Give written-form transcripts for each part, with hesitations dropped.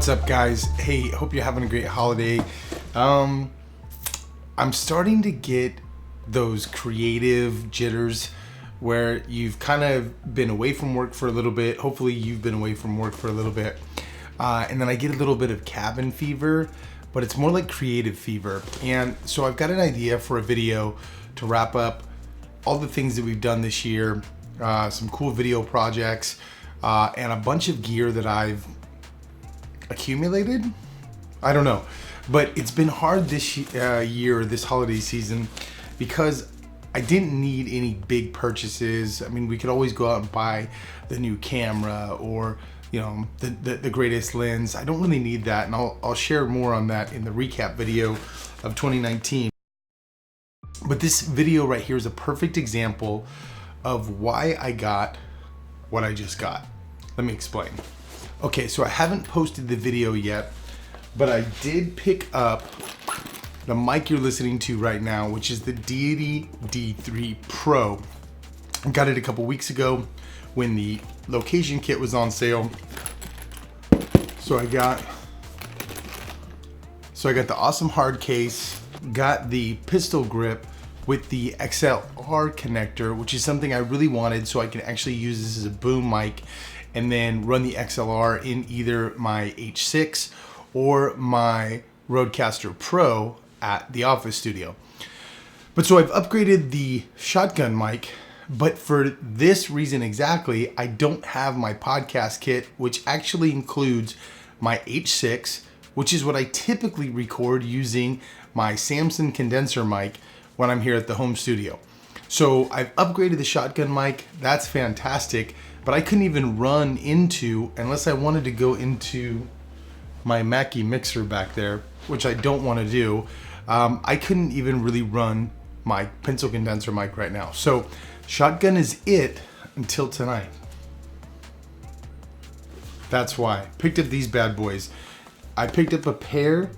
What's up, guys? Hey, hope you're having a great holiday. I'm starting to get those creative jitters where you've kind of been away from work for a little bit. Hopefully you've been away from work for a little bit. And then I get a little bit of cabin fever, but it's more like creative fever. And so I've got an idea for a video to wrap up all the things that we've done this year, some cool video projects, and a bunch of gear that I've accumulated. I don't know, but it's been hard this year, this holiday season, because I didn't need any big purchases. I mean, we could always go out and buy the new camera or, you know, the greatest lens. I don't really need that, and I'll share more on that in the recap video of 2019. But this video right here is a perfect example of why I got what I just got. Let me explain. Okay, so I haven't posted the video yet, but I did pick up the mic you're listening to right now, which is the Deity D3 Pro. I got it a couple weeks ago when the location kit was on sale. So I got the awesome hard case, got the pistol grip with the XLR connector, which is something I really wanted, so I can actually use this as a boom mic and then run the XLR in either my H6 or my Rodecaster Pro at the office studio. But so I've upgraded the shotgun mic, but for this reason exactly, I don't have my podcast kit, which actually includes my H6, which is what I typically record using my Samson condenser mic when I'm here at the home studio. So I've upgraded the shotgun mic. That's fantastic, but I couldn't even run into, unless I wanted to go into my Mackie mixer back there, which I don't want to do. I couldn't even really run my pencil condenser mic right now. So shotgun is it until tonight. That's why. Picked up these bad boys. I picked up a pair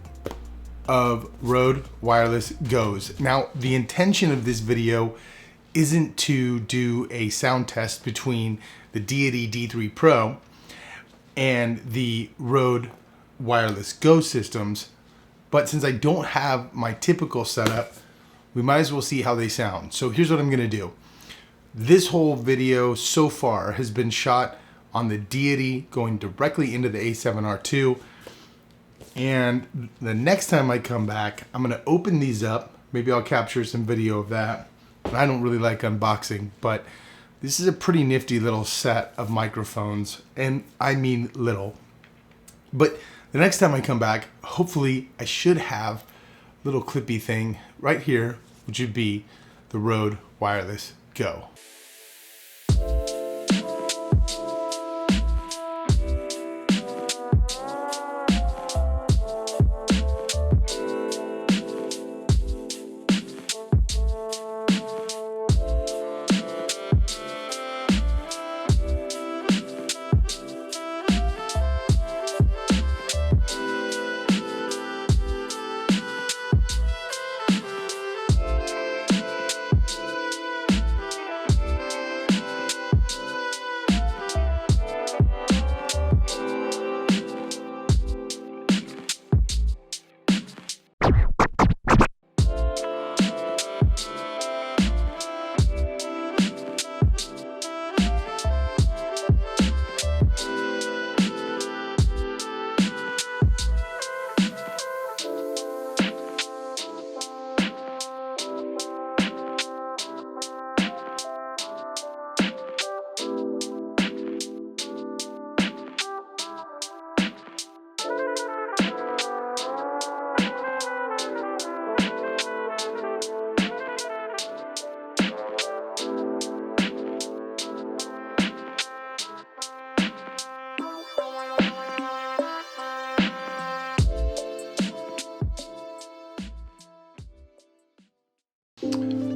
of Rode wireless Go's. Now, the intention of this video isn't to do a sound test between the Deity D3 Pro and the Rode wireless Go systems, but since I don't have my typical setup, we might as well see how they sound. So here's what I'm gonna do. This whole video so far has been shot on the Deity going directly into the A7R2. And the next time I come back, I'm gonna open these up. Maybe I'll capture some video of that. I don't really like unboxing, but this is a pretty nifty little set of microphones, and I mean little. But the next time I come back, hopefully I should have a little clippy thing right here, which would be the Rode Wireless Go.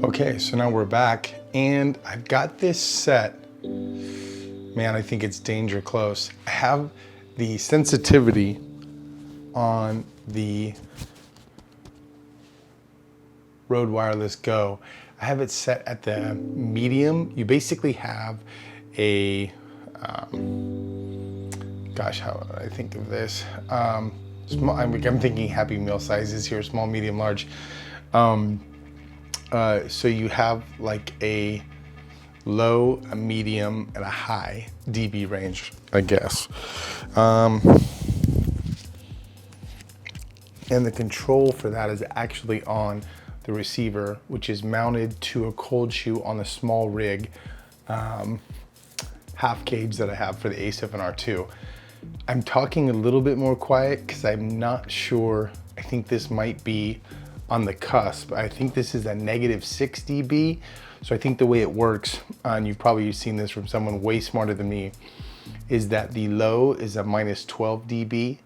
Okay, so now we're back, and I've got this set. Man, I think it's danger close. I have the sensitivity on the Rode Wireless Go. I have it set at the medium. You basically have a, God, gosh, how do I think of this? Small, I'm thinking Happy Meal sizes here, small, medium, large. So you have like a low, a medium, and a high dB range, I guess. And the control for that is actually on the receiver, which is mounted to a cold shoe on the small rig half cage that I have for the A7R2. I'm talking a little bit more quiet because I'm not sure. I think this might be on the cusp. I think this is a -6 dB. So I think the way it works, and you've probably seen this from someone way smarter than me, is that the low is a -12 dB,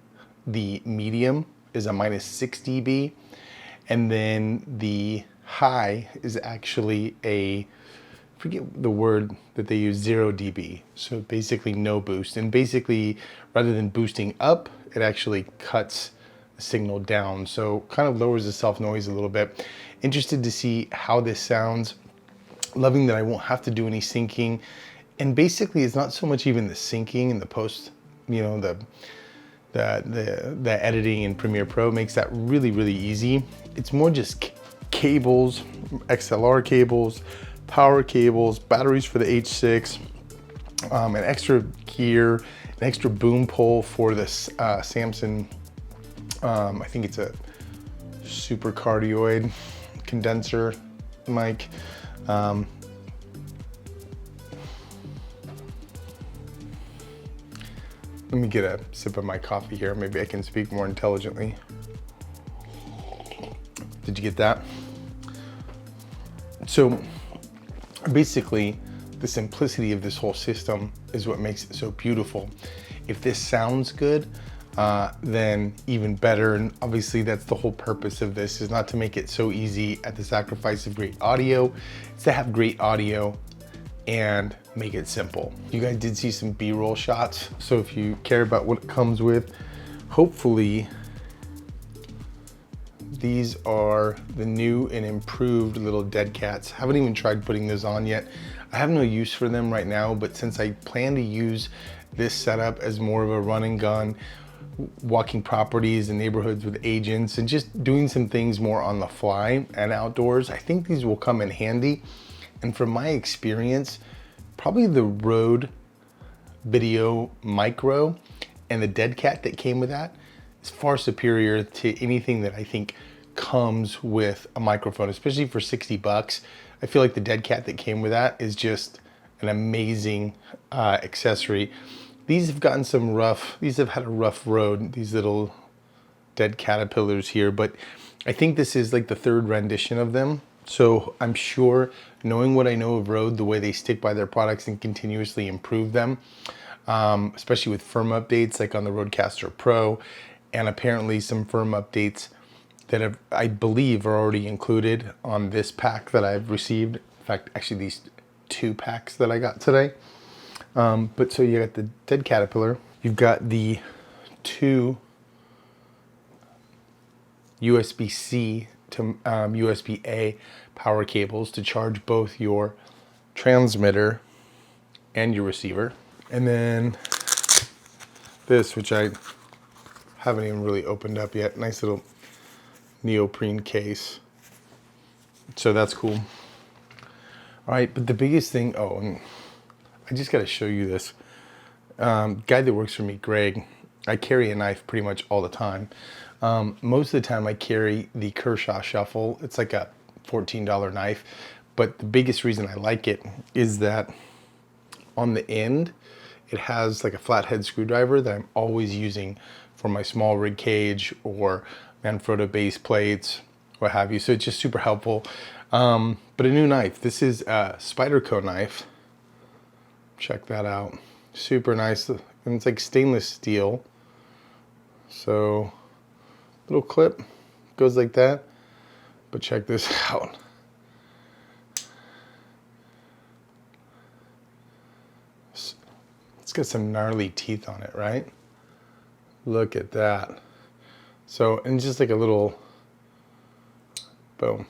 the medium is a -6 dB, and then the high is actually I forget the word that they use, 0 dB. So basically no boost. And basically, rather than boosting up, it actually cuts the signal down. So kind of lowers the self noise a little bit. Interested to see how this sounds. Loving that I won't have to do any syncing. And basically it's not so much even the syncing and the post, you know, the editing in Premiere Pro makes that really, really easy. It's more just cables, XLR cables, power cables, batteries for the H6, an extra gear, an extra boom pole for this Samson, I think it's a super cardioid condenser mic. Let me get a sip of my coffee here. Maybe I can speak more intelligently. Did you get that? So basically, the simplicity of this whole system is what makes it so beautiful. If this sounds good, then even better. And obviously that's the whole purpose of this, is not to make it so easy at the sacrifice of great audio. It's to have great audio and make it simple. You guys did see some B-roll shots. So if you care about what it comes with, hopefully these are the new and improved little dead cats. Haven't even tried putting those on yet. I have no use for them right now, but since I plan to use this setup as more of a run and gun, walking properties and neighborhoods with agents and just doing some things more on the fly and outdoors, I think these will come in handy. And from my experience, probably the Rode Video Micro and the dead cat that came with that is far superior to anything that I think comes with a microphone, especially for 60 bucks. I feel like the dead cat that came with that is just an amazing accessory. These have gotten some rough, these have had a rough road, these little dead caterpillars here, but I think this is like the third rendition of them. So I'm sure, knowing what I know of Rode, the way they stick by their products and continuously improve them, especially with firm updates like on the Rodecaster Pro, and apparently some firm updates that have, I believe, are already included on this pack that I've received. In fact, actually these 2 packs that I got today. But so you got the dead caterpillar, you've got the 2 USB-C to USB-A power cables to charge both your transmitter and your receiver. And then this, which I haven't even really opened up yet, nice little neoprene case. So that's cool. All right, but the biggest thing, oh, and I just got to show you this. Guy that works for me, Greg, I carry a knife pretty much all the time. Most of the time I carry the Kershaw Shuffle. It's like a $14 knife, but the biggest reason I like it is that on the end, it has like a flathead screwdriver that I'm always using for my small rig cage or Manfrotto base plates, what have you. So it's just super helpful. But a new knife. This is a Spyderco knife. Check that out. Super nice. And it's like stainless steel. So little clip goes like that. But check this out. It's got some gnarly teeth on it, right? Look at that. So, and just like a little, boom.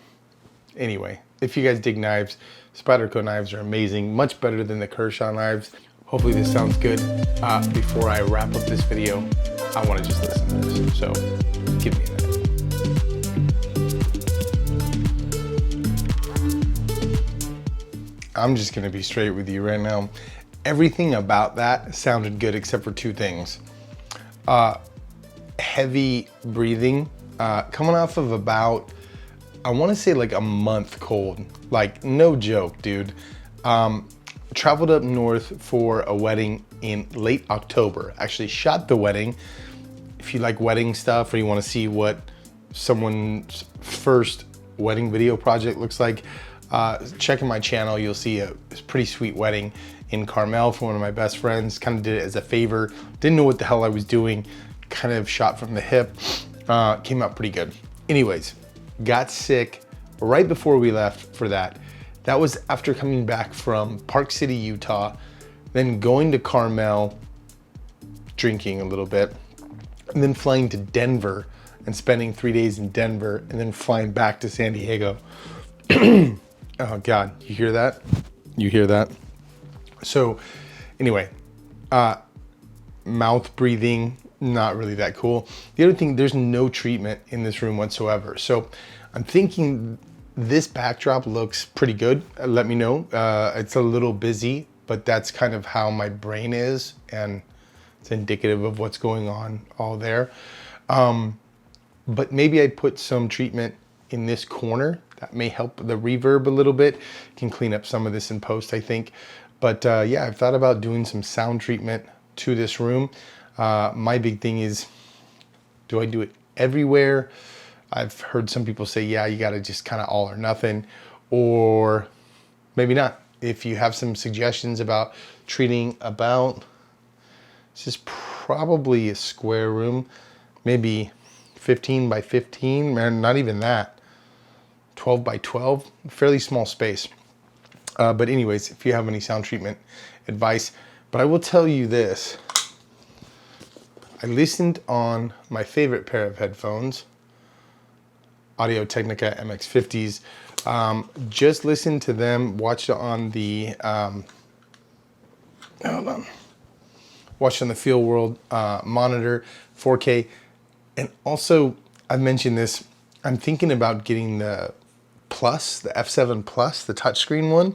Anyway, if you guys dig knives, Spyderco knives are amazing, much better than the Kershaw knives. Hopefully this sounds good. Before I wrap up this video, I want to just listen to this. So give me a minute. I'm just gonna be straight with you right now. Everything about that sounded good except for two things. Heavy breathing, coming off of about, I wanna say like a month cold. Like no joke, dude. Traveled up north for a wedding in late October. Actually shot the wedding. If you like wedding stuff or you wanna see what someone's first wedding video project looks like, check in my channel, you'll see a pretty sweet wedding in Carmel for one of my best friends. Kind of did it as a favor. Didn't know what the hell I was doing. Kind of shot from the hip. Came out pretty good. Anyways, got sick right before we left for that. That was after coming back from Park City, Utah, then going to Carmel, drinking a little bit, and then flying to Denver and spending 3 days in Denver, and then flying back to San Diego. Oh God, you hear that? You hear that? So anyway, mouth breathing, not really that cool. The other thing, there's no treatment in this room whatsoever. So I'm thinking this backdrop looks pretty good. Let me know. It's a little busy, but that's kind of how my brain is, and it's indicative of what's going on all there. But maybe I put some treatment in this corner. That may help the reverb a little bit. Can clean up some of this in post, I think. But yeah, I've thought about doing some sound treatment to this room. My big thing is, do I do it everywhere? I've heard some people say, yeah, you gotta just kind of all or nothing, or maybe not. If you have some suggestions about treating about, this is probably a square room, maybe 15 by 15, man, not even that. 12 by 12, fairly small space. But anyways, if you have any sound treatment advice, but I will tell you this. I listened on my favorite pair of headphones, Audio-Technica MX50s. Just listened to them, watched it on the, watched on the Feel World monitor, 4K. And also, I've mentioned this, I'm thinking about getting the Plus, the F7 Plus, the touchscreen one.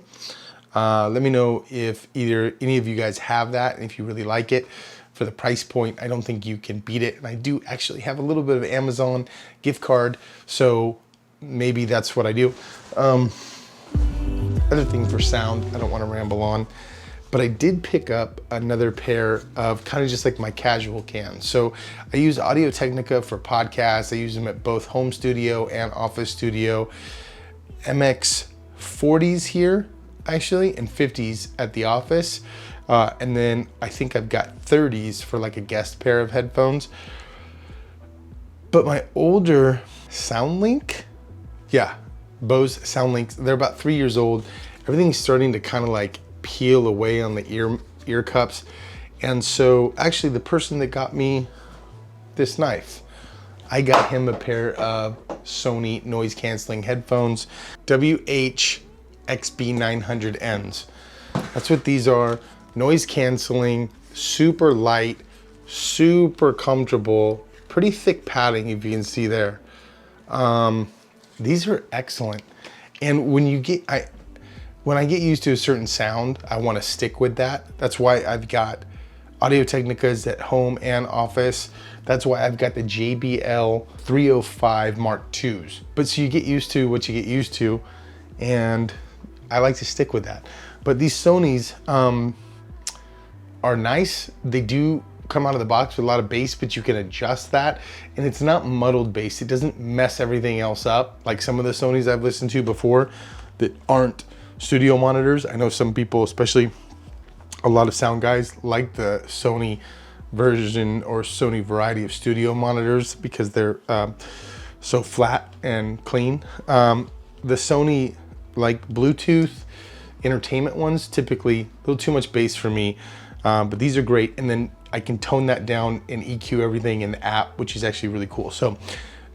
Let me know if either any of you guys have that and if you really like it. For the price point, I don't think you can beat it. And I do actually have a little bit of Amazon gift card, so maybe that's what I do. Other thing for sound, I don't want to ramble on, but I did pick up another pair of kind of just like my casual cans. So I use Audio-Technica for podcasts. I use them at both home studio and office studio. MX40s here, actually, and 50s at the office. And then I think I've got 30s for like a guest pair of headphones. But my older SoundLink, yeah, Bose SoundLinks, they're about 3 years old. Everything's starting to kind of like peel away on the ear cups. And so actually the person that got me this knife, I got him a pair of Sony noise canceling headphones, WH-XB900Ns. That's what these are. Noise canceling, super light, super comfortable, pretty thick padding if you can see there. These are excellent. And when I get used to a certain sound, I want to stick with that. That's why I've got Audio-Technicas at home and office. That's why I've got the JBL 305 Mark IIs. But so you get used to what you get used to, and I like to stick with that. But these Sonys are nice. They do come out of the box with a lot of bass, but you can adjust that, and it's not muddled bass. It doesn't mess everything else up like some of the Sonys I've listened to before that aren't studio monitors. I know some people, especially a lot of sound guys, like the Sony version or Sony variety of studio monitors because they're so flat and clean. The Sony like Bluetooth entertainment ones, typically a little too much bass for me, but these are great. And then I can tone that down and EQ everything in the app, which is actually really cool. So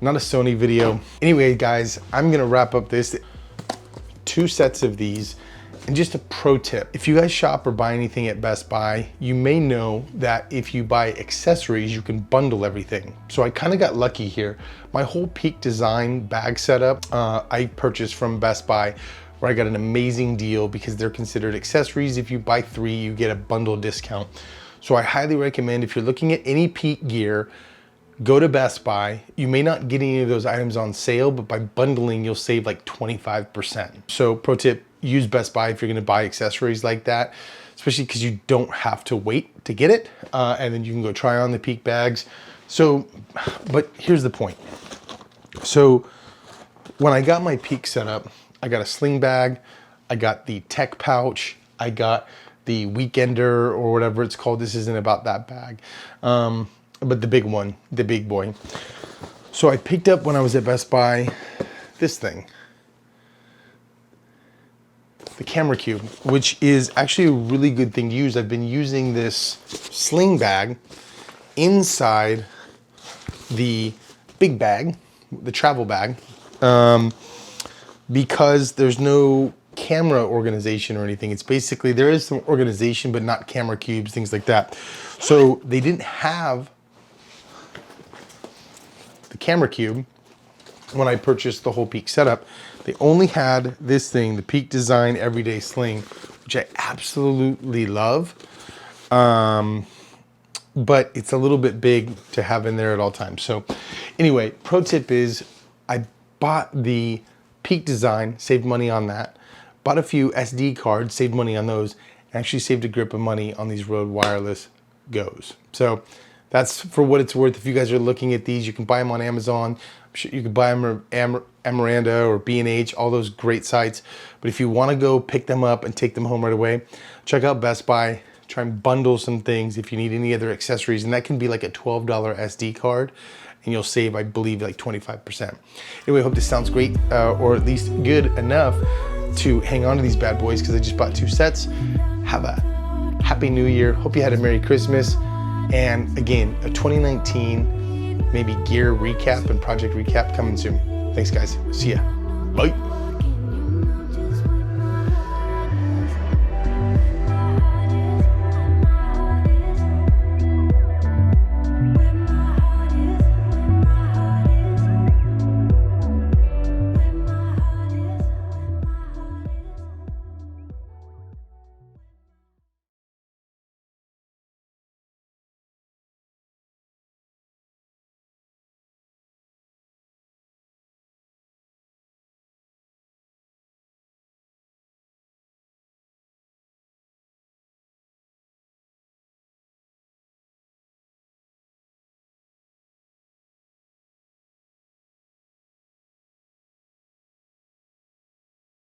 not a Sony video. Anyway, guys, I'm gonna wrap up this 2 sets of these, And just a pro tip, if you guys shop or buy anything at Best Buy, you may know that if you buy accessories, you can bundle everything. So I kind of got lucky here. My whole Peak Design bag setup, I purchased from Best Buy, where I got an amazing deal because they're considered accessories. If you buy 3, you get a bundle discount. So I highly recommend, if you're looking at any Peak gear, go to Best Buy. You may not get any of those items on sale, but by bundling, you'll save like 25%. So pro tip, use Best Buy if you're gonna buy accessories like that, especially because you don't have to wait to get it. And then you can go try on the Peak bags. So, but here's the point. So when I got my Peak setup, I got a sling bag, I got the tech pouch, I got the Weekender or whatever it's called. This isn't about that bag. But the big one, the big boy. So I picked up when I was at Best Buy, this thing, the camera cube, which is actually a really good thing to use. I've been using this sling bag inside the big bag, the travel bag, because there's no camera organization or anything. It's basically, there is some organization, but not camera cubes, things like that. So they didn't have the camera cube when I purchased the whole Peak setup. They only had this thing, the Peak Design Everyday Sling, which I absolutely love. But it's a little bit big to have in there at all times. So anyway, pro tip is I bought the Peak Design, saved money on that. Bought a few SD cards, saved money on those, and actually saved a grip of money on these Rode Wireless Go's. So that's for what it's worth. If you guys are looking at these, you can buy them on Amazon. I'm sure you can buy them at Amaranda or B&H, all those great sites. But if you want to go pick them up and take them home right away, check out Best Buy. Try and bundle some things if you need any other accessories. And that can be like a $12 SD card. And you'll save, I believe, like 25%. Anyway, I hope this sounds great, or at least good enough to hang on to these bad boys, because I just bought 2 sets. Have a happy new year. Hope you had a Merry Christmas. And again, a 2019 maybe gear recap and project recap coming soon. Thanks guys, see ya, bye.